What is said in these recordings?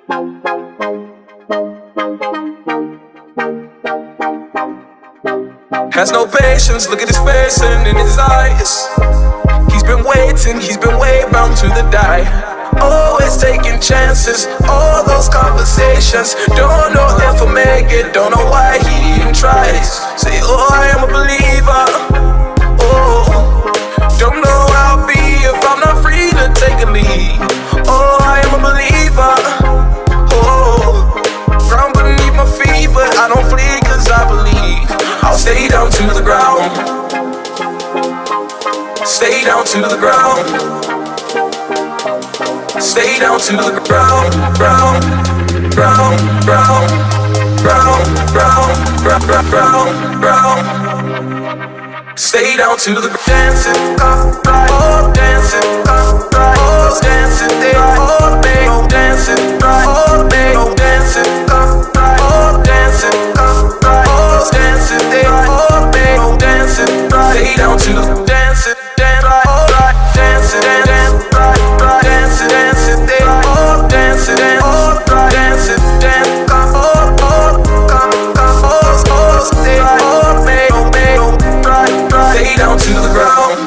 Has no patience, look at his face and in his eyes. He's been way bound to the die. Always taking chances, all those conversations. Don't know if I'll make it, don't know why he even tries. Say, oh, I am a believer. Oh, don't know how I'll be if I'm not free to take a lead. Oh, I am a believer. Oh, ground beneath my feet, but I don't flee cause I believe. I'll stay down to the ground. Stay down to the ground. Stay down to the ground, ground, ground, ground, ground, ground, ground, ground, ground. Stay down to the dancing, right, oh, dancing, right, oh, dancing, they all day, oh, dancing, right, all day, oh, dancing, right, oh, dancing, right, oh, dancing, they all day, oh, dancing, right. Stay down to the dancing, dance, right, oh, right, dancing, dance, right, right, dancing, dancing, they all dancing, dance, all right, dancing, dance, come, oh, they all make, oh, right, right. Stay down to the ground.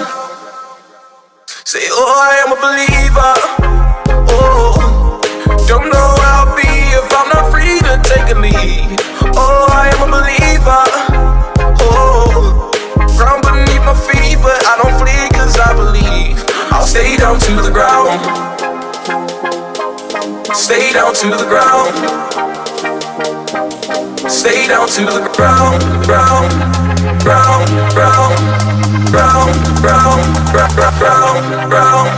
Say, oh, I am a believer. Oh, don't know how I'll be if I'm not free to take a lead. Oh, I am a believer. Oh, ground beneath my feet, but I don't flee cause I believe. I'll stay down to the ground. Stay down to the ground. Stay down to the ground, ground, ground, ground, ground, ground, ground, ground, ground.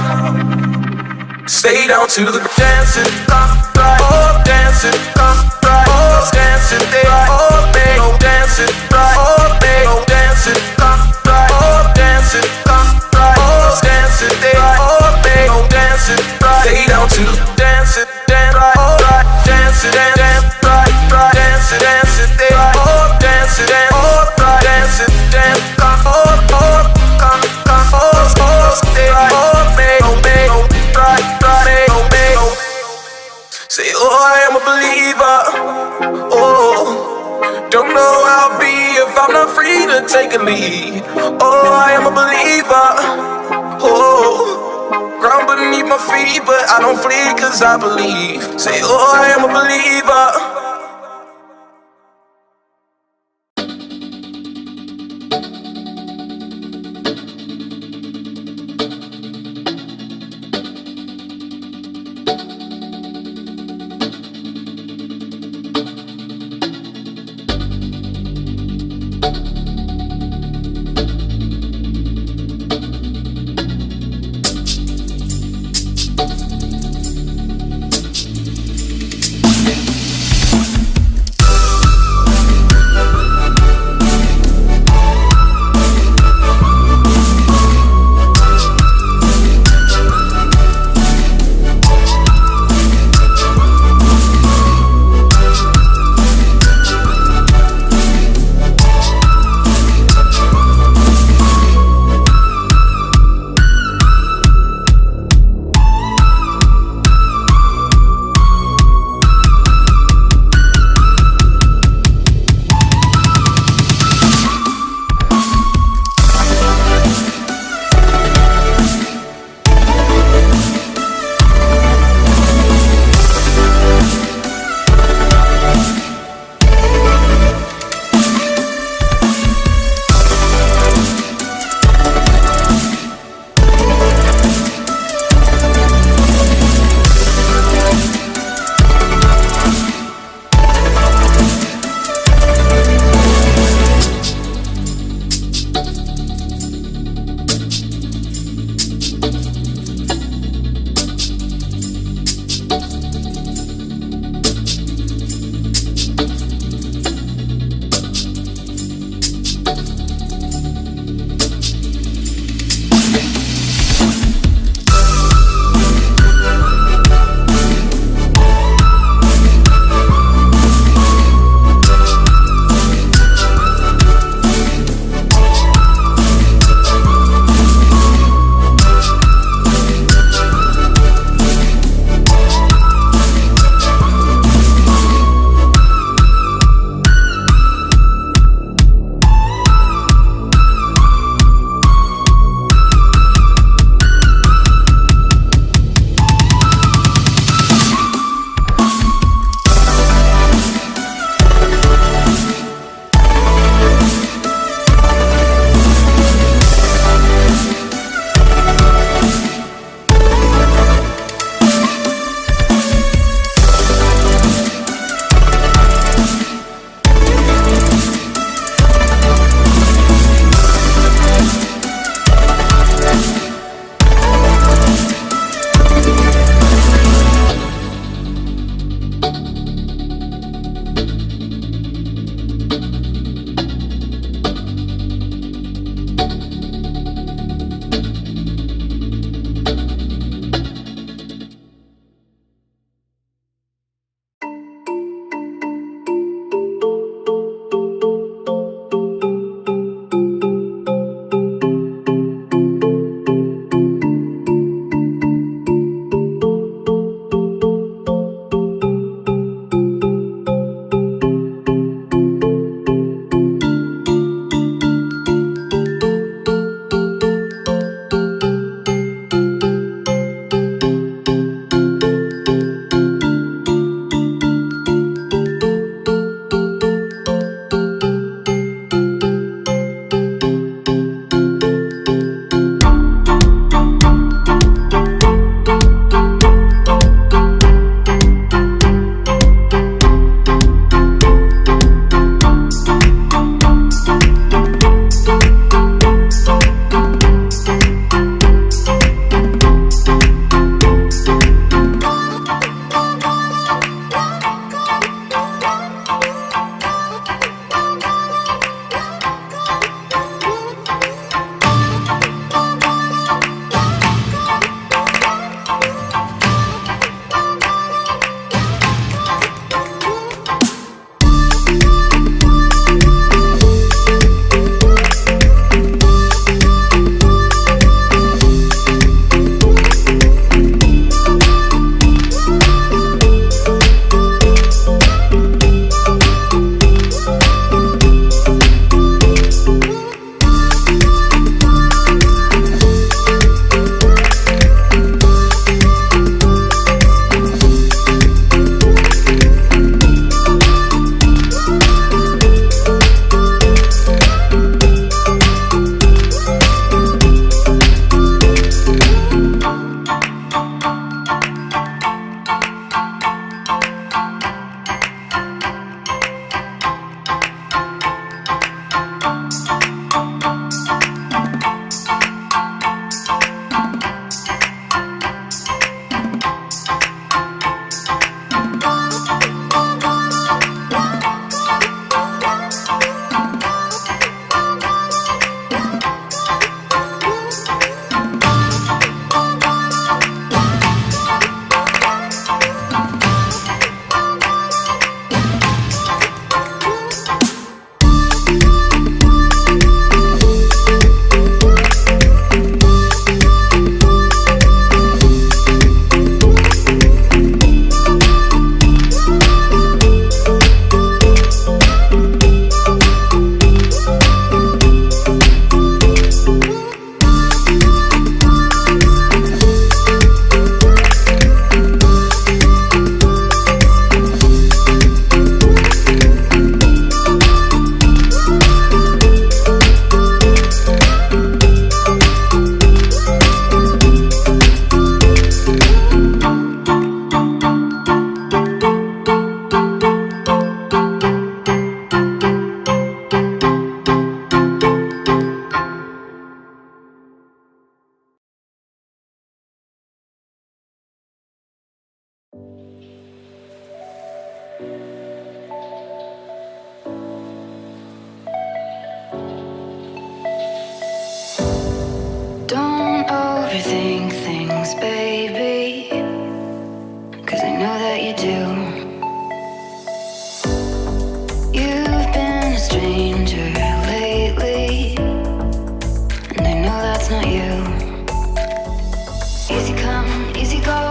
Stay down to the dancing, right, oh, dancing, right, oh, dancing, they all day, oh, dancing, right, oh, day, oh, dancing, right, oh, dancing, right, oh, dancing, they all day, oh, dancing, right. Stay down to the dancing, dance, right, oh, right, dancing, dance, right, right, dancing, dancing, they all dancing, dance, oh, right, dancing, dance, oh, they all make, oh, right, right, oh. Say, oh, I am a believer. Oh, don't know how I'll be if I'm not free to take a lead. Oh, I am a believer. Oh, ground beneath my feet, but I don't flee cause I believe. Say, oh, I am a believer. Don't overthink things, baby, 'cause I know that you do. You've been a stranger lately, and I know that's not you. Easy come, easy go,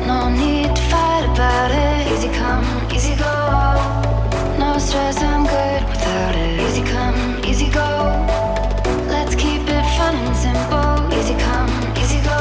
no need to fight about it. Easy come, easy go, no stress, I'm good without it. Easy come, easy go, let's keep it fun and simple. Easy come, easy go.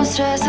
Stress